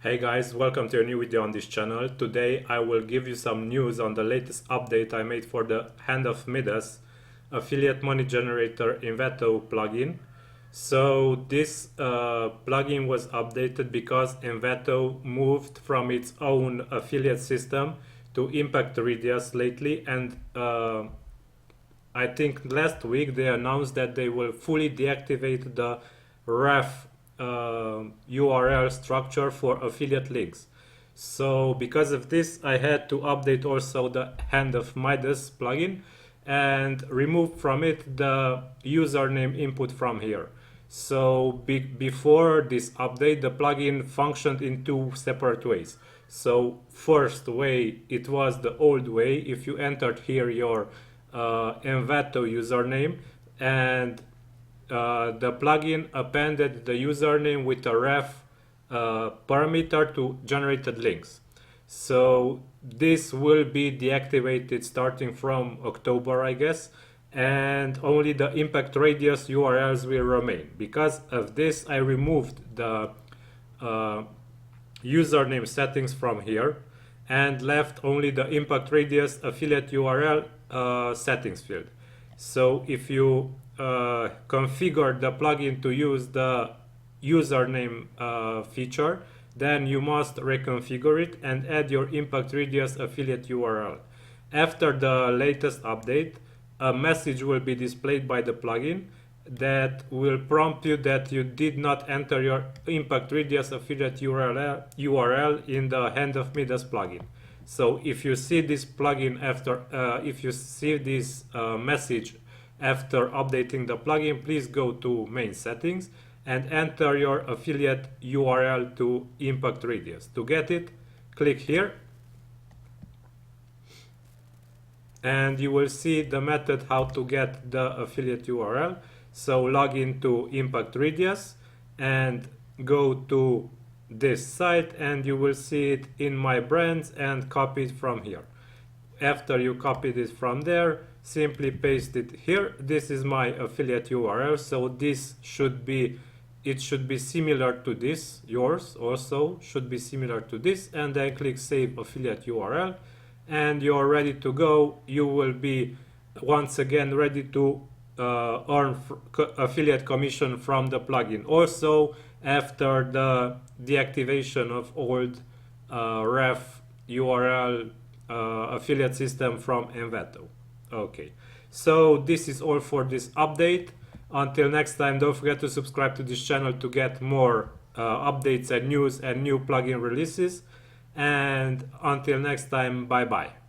Hey guys, welcome to a new video on this channel. Today I will give you some news on the latest update I made for the Hand of Midas affiliate money generator Envato plugin. So this plugin was updated because Envato moved from its own affiliate system to Impact Radius lately, and I think last week they announced that they will fully deactivate the ref URL structure for affiliate links. So because of this, I had to update also the Hand of Midas plugin and remove from it the username input from here. So before this update, the plugin functioned in two separate ways. So first way, it was the old way. If you entered here your Envato username, and the plugin appended the username with a ref parameter to generated links. So this will be deactivated starting from October, I guess, and only the impact radius URLs will remain. Because of this, I removed the username settings from here and left only the impact radius affiliate URL settings field. So if you configure the plugin to use the username feature, then you must reconfigure it and add your impact radius affiliate URL. After the latest update, a message will be displayed by the plugin that will prompt you that you did not enter your impact radius affiliate URL in the Hand of Midas plugin. So if you see this plugin if you see this message after updating the plugin, please go to main settings and enter your affiliate URL to impact radius. To get it, click here and you will see the method how to get the affiliate URL. So log into impact radius and go to this site and you will see it in my brands and copy it from here. After you copy this from there, simply paste it here. This is my affiliate URL, so this should be similar to this. Yours also should be similar to this, and then click save affiliate URL and you're ready to go. You will be once again ready to earn affiliate commission from the plugin. Also, after the deactivation of old ref URL affiliate system from Envato. Okay, so this is all for this update. Until next time, don't forget to subscribe to this channel to get more updates and news and new plugin releases. And until next time, bye bye.